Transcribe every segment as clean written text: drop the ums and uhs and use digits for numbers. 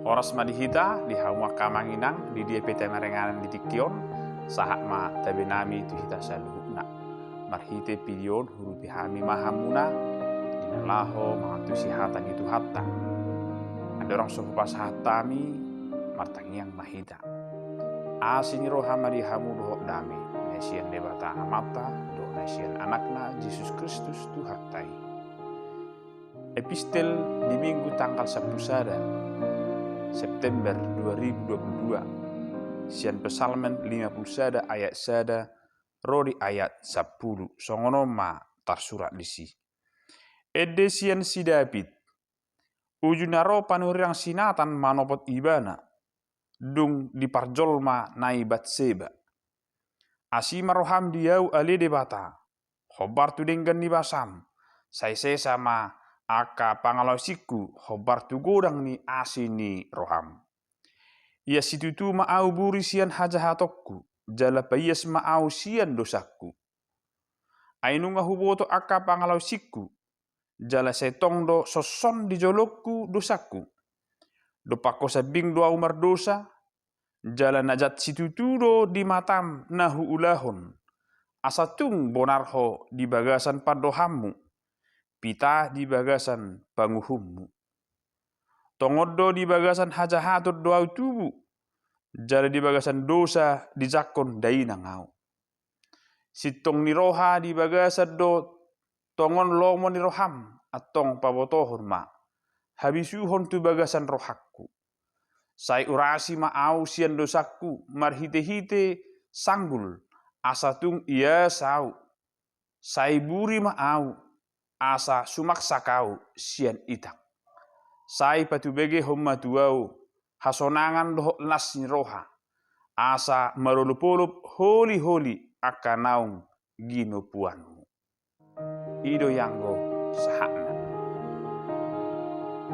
Oras madihita di hawa kamanginang di dia pete merenganan di diktion sahat ma tabenami tu hita saluhuna marhite pidion huru pihami mahamuna dinalaho mangatusi hatan itu hatta ada orang sohupas hatami martangiang mahita asini rohama di hamu dohok dami nesian debata amata do nesian anakna Yesus Kristus Tuhatai. Epistel di minggu tanggal 10 September 2022 sian pesalmen 51 ayat 1 rodi ayat 10 songonoma tarsurat disi ede sian si David ujunaro panuriang sinatan manopot ibana dung diparjolma nai Batseba asima roham diau alide bata khobar tu denggan ni basam sai sama aka pangalausiku hobar tu godang ni asini roham. Ia situtu ma'au buri sian hajahatokku, jala payas ma'au sian dosaku. Ainunga huboto aka pangalausiku, jala setong do soson di jolokku dosaku. Do pako sabing do au mardosa, jala najat situtu do di matam nahu ulahon. Asatung bonarho di bagasan padohammu. Pita di bagasan panguhummu. Tongodo di bagasan hajahatur doau tubu. Jala di bagasan dosa di jakon daina ngau. Sitong niroha di bagasan do tongon lomo niroham atong pabotohon ma. Habisuhon tu bagasan rohakku. Sai urasi ma au sian dosaku marhite-hite sanggul. Asatung ia sau. Sai buri ma au. Asa sumaksa kau sian itak. Sai patubege homma tuau hasonangan dohok las roha. Asa marolupolup holi-holi akanaung gino puanmu. Ido yanggo sahana.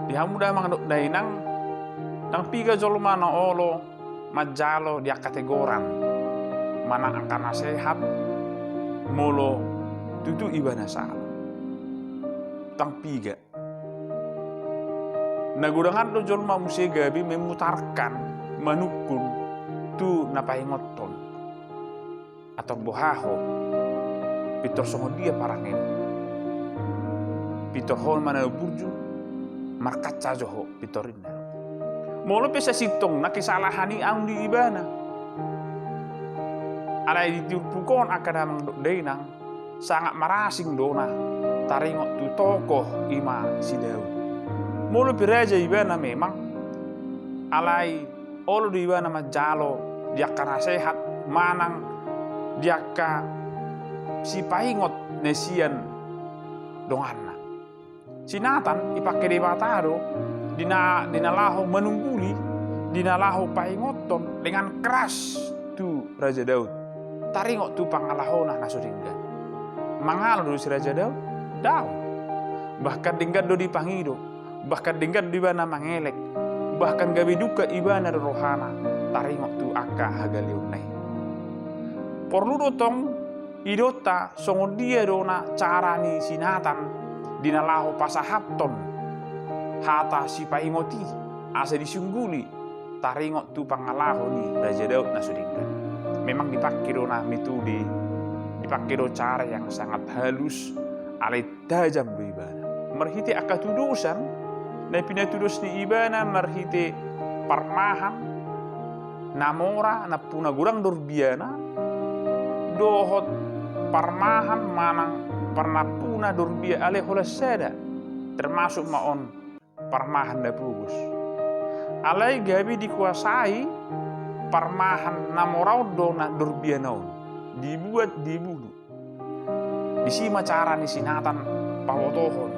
Dihamuda mangdok dainang nang piga jolma na olo majalo dia kategoran mana angkana sehat molo tutu ibana salah. Tang piga. Nagudangan do jolma musegabi memutarkan manukun tu napaingoton atau bohaho pitor songo dia parangin pitor hol mana burju markaca joho pitorin molo pesa sitong nakisalahani ang di ibana alai diturpukon akadamang do dainang sangat marasing dona taringot tu tokoh ima si Daud. Mulu piraja ibana memang alai olo di ibana majalo diaka nasehat manang diaka si paingot nesian donganna. Si Nathan ipake debatado dina laho menungguli dina laho paingoton dengan keras tu Raja Daud. Taringot tu pangalahona nasudinggan. Mangal do si Raja Daud daun. Bahkan dinggan do dipangido, bahkan dinggan di bana mangelek, bahkan gabi duka ibana do rohana, taringok tu aka hagaliunai. Porlu dotong idota songo dia dona carani sinatan dinalahu pasahapton hata si paingoti asa disungguli taringok tu pangalaho ni Raja Daud nasudingkan. Memang dipakai dona metode, dipakai do cara yang sangat halus. Alai tajam do ibana marhite akatudusan na pinatudus ni ibana marhite parmahan namora na puna gurang dorbiana dohot parmahan manang parna puna dorbia ale hola seda termasuk maon parmahan da pugus alai gabi dikuasai parmahan namorau dona dorbianaon dibuat dibunuh. Disima cara ni sinatan pawotohon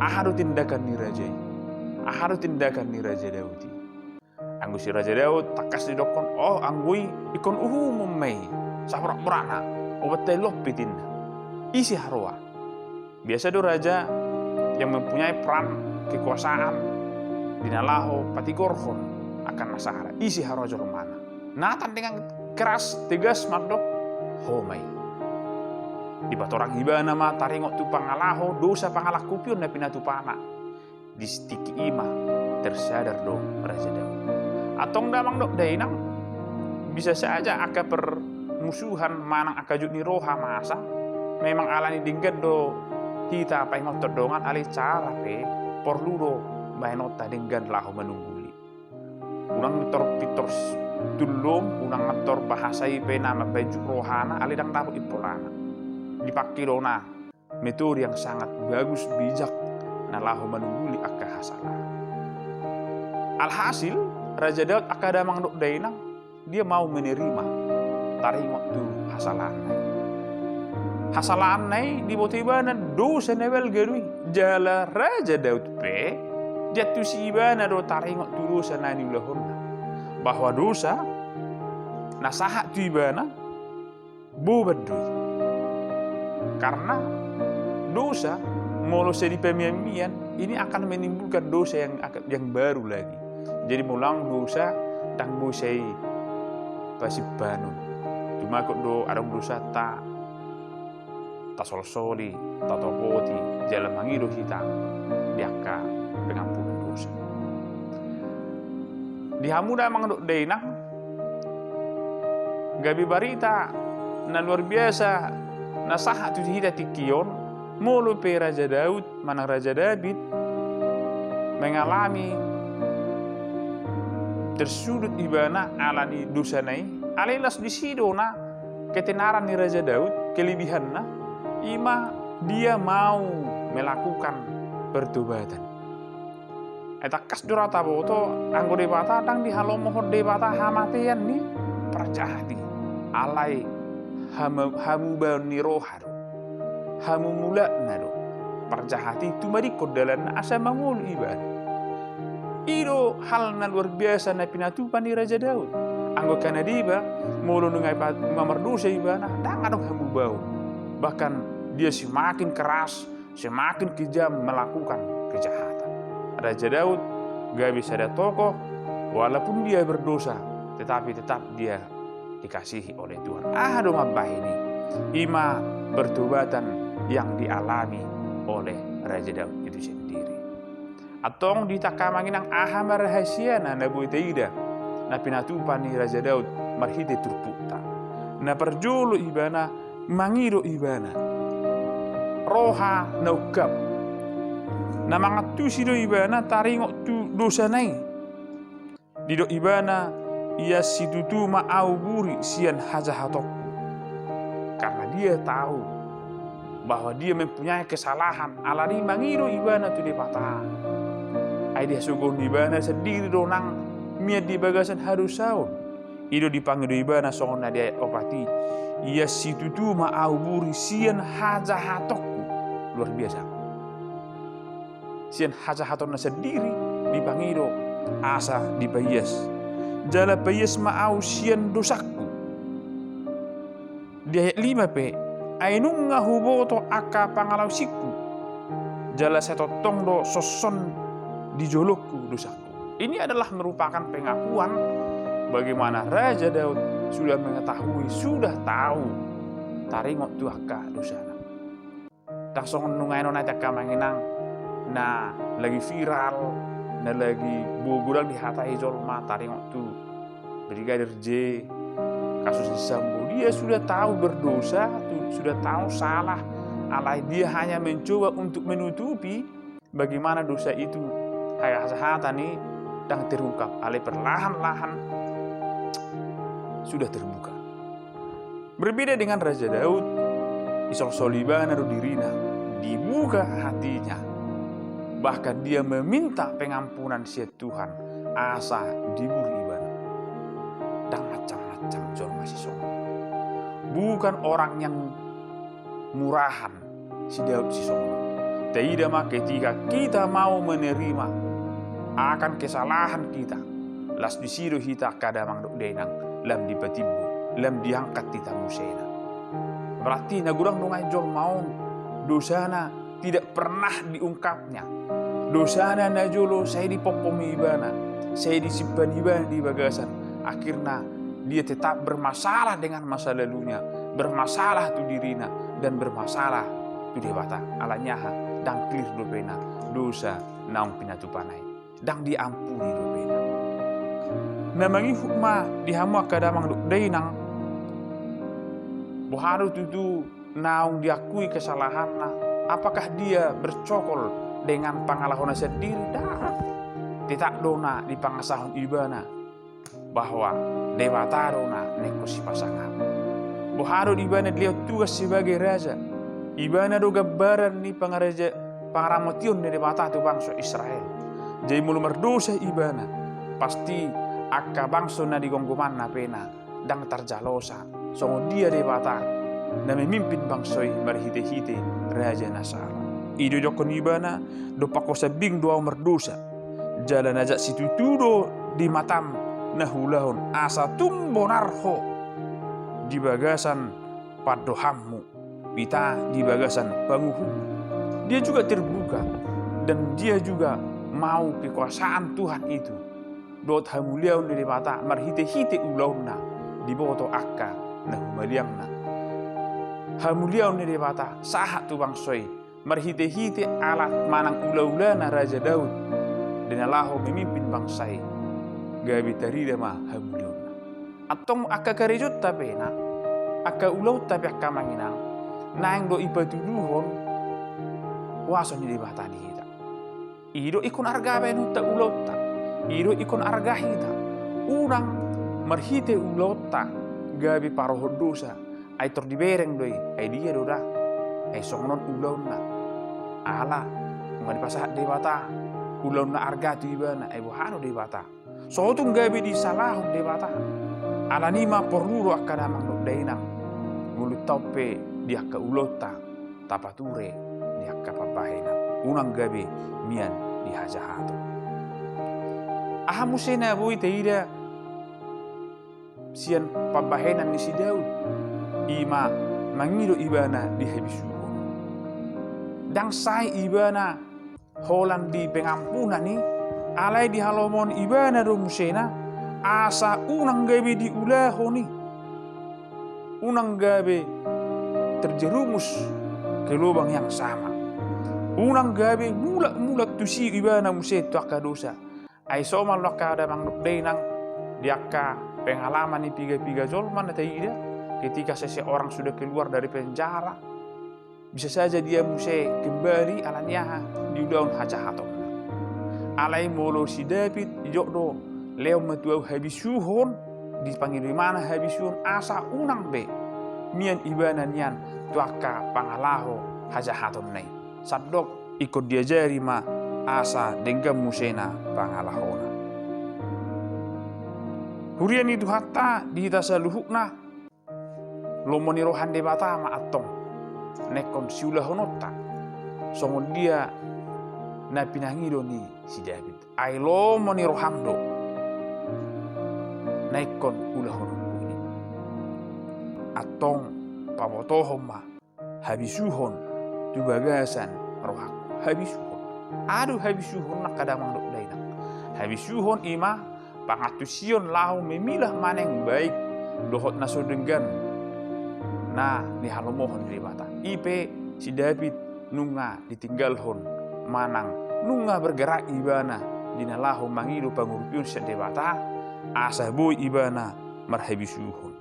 ahadu tindakan ni rajai ahadu tindakan ni Raja Daudi anggu si Raja Daud takas di dokon oh anggui ikon umumai saprak berana obat telok pitin isi harua biasa do raja yang mempunyai peran kekuasaan dinalaho patigorhon akan nasahara isi harua jolmana Nathan dengan keras tegas mardok homai di batorang ibana ma taringok tu pangalaho dosa pangalakupion na pinatupana di stiki ima tersadar do Raja Daud. Atong damang dok dainang bisa saja aka permusuhan manang aka jut ni roha masa memang alani dingget do kita apa yang terdongan alih cara perlu do bainota dinggan lahu menungguli unang ngetor pitor tulung unang ngetor bahasai nama baju rohana alih dang dapat ipolana dipakai dona metode yang sangat bagus bijak na lahu menungguli aka hasalah. Alhasil Raja Daud aka damang dok dainang dia mau menerima taringot tu hasalaan nai di botibana dosa nebel gerui jala Raja Daud pe jatuh si ibana do taringot tu dosa nani ulahonna bahwa dosa nasahat tu ibana bobadui karena dosa molo sedi pemian ini akan menimbulkan dosa yang baru lagi. Jadi mulang dosa dan bosai pasif banun. Cuma kok do ada dosa tak solsoli, tak topoti, jalan mangido kita diaka pengampunan dosa. Di hamuda mangdok dainang gabi barita na luar biasa nasahat tu hita tikion mulu pe Raja Daud manang Raja David mengalami tersudut ibana alani dosa nai alilas di sidona ketenaran ni Raja Daud kelebihanna ima dia mau melakukan pertobatan. Eta kas durata boto anggo debata dang di halomohon debata hamatian ni perjahati alai hamu baun ni roharo hamu mula nado perjahati tu mari kodalan asa mangul ibadah. Iro hal na luar biasa na pinatupan ni Raja Daud. Anggo kana diba mulu nungai mamerdosa ibana dang adong hamu bau. Bahkan dia semakin keras, semakin kejam melakukan kejahatan. Raja Daud gak bisa ada tokoh walaupun dia berdosa, tetapi tetap dia dikasihi oleh Tuhan. Dong apa ini? Ima pertobatan yang dialami oleh Raja Daud itu sendiri. Atong ditakamanginang ahama rahasia na nabu ida na pinatupan ni Raja Daud marhite turputa na perjulu ibana mangido ibana roha na ukap na mangatusi do ibana taringok tu dosa nai dido ibana ia situtu ma'auburi sian hajahatokku karena dia tahu bahwa dia mempunyai kesalahan alani mangido ibana tu dipatah. Dia sugon ibana sendiri donang miat di bagasan harus saun. Ido dipanggil ibana songona dia opati. Ia situtu ma'auburi sian hajahatokku. Luar biasa. Sian hajahatokna sendiri dipanggil asa dibayas. Jala bayas ma'au sian dosakku. Di ayat 5 pe. Ainung ngahuboto aka pangalausiku. Jala setotong do soson di jolokku dosaku. Ini adalah merupakan pengakuan bagaimana Raja Daud sudah mengetahui, sudah tahu taringot tuaka dosana. Taksong nungai nona taka manginang na lagi viral, na lagi bugurang di hatai jolma taringot tu Brigadir J kasus Sambo. Dia sudah tahu berdosa, sudah tahu salah. Alai dia hanya mencoba untuk menutupi bagaimana dosa itu kejahatan ini dan terungkap alai perlahan-lahan sudah terbuka. Berbeda dengan Raja Daud, isol solibana do dirina dibuka hatinya. Bahkan dia meminta pengampunan si Tuhan asa diburi ibana. Dan macam-macam jor masih sono. Bukan orang yang murahan si Daud si sono. Tidak mah ketika kita mau menerima akan kesalahan kita las disiru hita kadamang dok denang lam dipatibu lam diangkat tita musena berarti nagurang nungai jol mau dosana tidak pernah diungkapnya dosana najolo saya dipopomi ibana saya disimpan ibana di bagasan akhirnya dia tetap bermasalah dengan masa lalunya bermasalah tu dirina dan bermasalah tu debata alanyaha dan clear dopena dosa naung pinatupanai dang diampuni do bena. Namangi hukma dihamu akadamang do dainang boharu tutu naung diakui kesalahannya. Apakah dia bercokol dengan pengalahannya sendiri? Dah. Tidak dona di pangasahun ibana bahwa dewata dona neko si pasangan. Boharu ibana dia tugas sebagai raja. Ibana do gambaran ni pangaramotion ni dewata tu bangsa Israel. Jadi mulu merdosa ibana pasti akka bangsa na digonggoman na pena dang tarjalosa. So dia dewata na memimpin bangsoi marhite-hite raja nasara. Ido jokon ibana do pakosa bing doa merdosa. Jalan ajak situ tudo di matam nahulahun asa tumbonarho di bagasan padohammu pita di bagasan banguhu. Dia juga terbuka dan dia juga mau kekuasaan Tuhan itu. Dot hamuliaun di mata marhite-hite ulauna di boto akka nahumaliangna. Hamuliaun di mata sahat tu bangsoi marhite-hite alat manang ula-ulana Raja Daud. Dan Allah memimpin bangsai gabi tarida mah hamulion. Atong akka karejot tapi na akka ulau tapi akka manginang naing do ibaduluhon waso ni dibata di hita. Ido ikon arga benu ta ulau ta. Ido ikon arga hita. Urang marhite ulau ta gabi parohon dosa. Ai tor dibereng doi ai dia do da. Ai songnon ulau na. Ala ngadi pasah debata. Ulau na arga tu ibana ai bohano debata. So tung gabi di salahun debata. Ala nima poruru akadamang do dainang. Mulut taupe dia ke ulota tapature dia ke pabahenan. Unang gabi mian di hajahato. Aha musena boy teida sian pabahenan ni si Daud. Ima mangido ibana di habisuho. Dang sai ibana holan di pengampunan ni alai di halomon ibana do musena asa unang gabe di ulaho ni unang gabe terjerumus ke lubang yang sama unang gabe mulak tusi ibana museto akadosa ai somal lokada mang deinang diakka pengalaman ni piga-piga jolman taida ketika seseorang sudah keluar dari penjara. Bisa saja dia musai kembali alanya di daun hajahaton. Alai molo si David jokdo leo matuau habisuhon dipanggil mana habisuhon asa unang be mian ibana nian tuaka pangalaho hajahaton nai. Sadok ikut diajari ma asa denggam musena pangalahona. Hurian itu hatta di tasaluhukna lomoni rohan debata ma atong. Nekon siulah honota songon dia na pinangido ni si David ai lo moni rohamdo nekon ulah honoko ini atong pamotohom ma habisuhon tu bagasan rohak habisuhon aduh habisuhon nak kadamang dok daina habisuhon ima pangatusion lahu memilah maneng baik dohot naso denggan. Nah, ni halomohon di bata. Ipe si David nunga ditinggal hon manang nunga bergerak ibana dinalahu mangido pangurupion sa debata asa boy ibana marhabisuhon.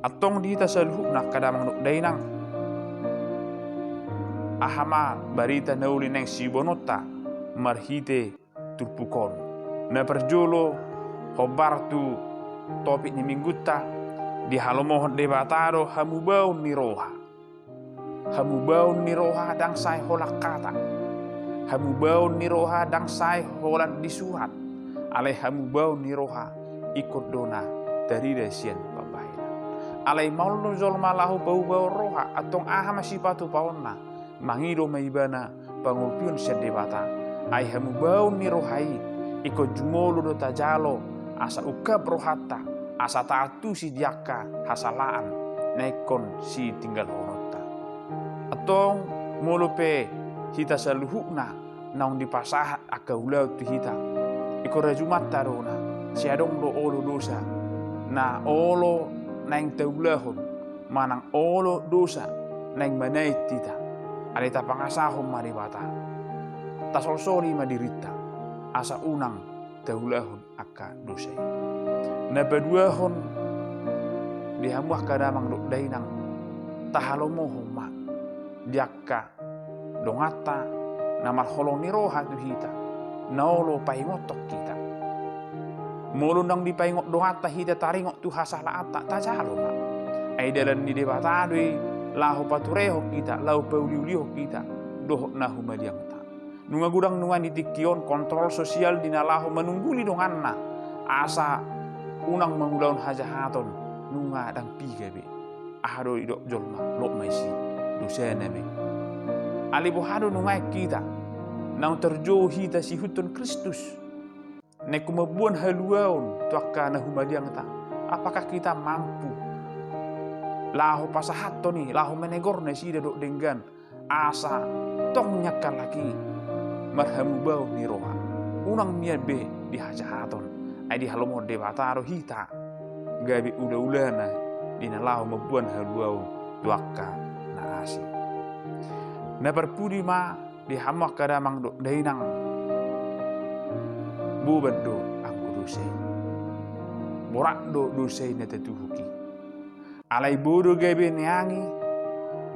Atong di tasaluh nak kadamang nuk dainang ahama barita nauli neng sibonota marhite turpukon. Na perjolo hobartu topik ni minggutta di halomohon debataro hamubaun niroha. Hamubaun niroha dang sai holak kata. Hamubaun niroha dang sai holat di surat. Alai hamubaun niroha ikut dona dari desian pabahina. Alai maulu zol malahu bau roha atong aha masipatu paonna. Mangido maibana pangulpion sian debata. Ai hamubaun nirohai ikut jumolo do tajalo asa ukab rohata. Asa taatu si diaka hasalaan naikon si tinggal honota. Atong mulupe hita saluhukna naung dipasahat aka ulau tu hita. Iko rajumat tarona si adong do olo dosa. Na olo naing taulahon manang olo dosa naing manait tita. Alita pangasahom maribata. Tasolsoli madirita. asa unang taulahon aka dosai. Na baduahon dihamuah kadamang dok dainang tahalomoho ma diakka dongata namal holong ni roha tu hita naolo paingotok kita mulundang di paingot dongata hita taringok tu hasala atak tajalo ma ai dalam ni debata doi lahu patureho kita lahu pauliuliho kita doh nahu madiang ta nunga gudang nunga nitikion kontrol sosial dinalahu menungguli donganna asa unang mangulaun hajahaton nunga dang pigabe ahado idok jolma lok maisi dosana be ali bohado nunga kita nang terjauh hita si hutun Kristus ne kumabuan haluaun tuakka nahu madiang ta apakah kita mampu lahu pasahato ni lahu menegor na sida dok denggan asa tong nyakar lagi marhamu bau ni roha unang niat be di hajahaton ai di halomo debataro hita gabi ula-ulana dina lahu mabuan haluaun tuakka na asi na perpudi ma di hamak kadamang dok dainang bubat do angku dosai borak do dosai na tetuhuki alai bodo gabe neangi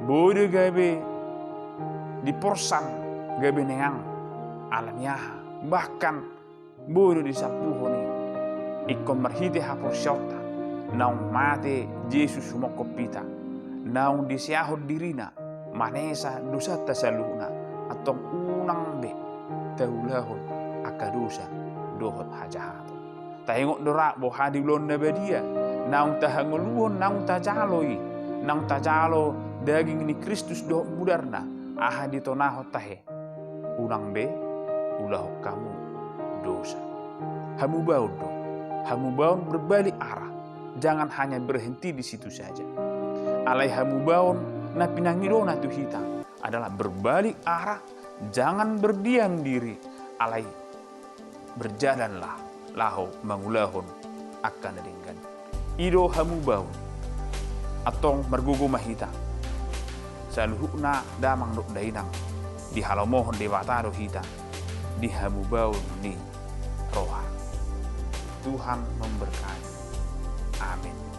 bodo gabe di porsan gabe neang alamiah bahkan bodo di sapuhoni ikom marhite hapor syauta naung mate Yesus sumokopita naung disiahod dirina manesa dosa tasaluna atau unang be taulahon akadosa dohot hajahato tahingok dorak bohadi ulon nabadia naung tahanguluhon naung tajaloi naung tajalo daging ni Kristus doh budarna ahadi tonahot tahe unang be ulah kamu dosa hamu baun do hamu baun berbalik arah jangan hanya berhenti di situ saja alai hamu baun na pinangirona tu hita adalah berbalik arah jangan berdiam diri alai berjalanlah lahu mangulahon akan dengan ido hamu baun atong mergugu mahita saluhukna damang dok dainang di halamohon dewataro hita di hamu baun ni roha Tuhan memberkati. Amin.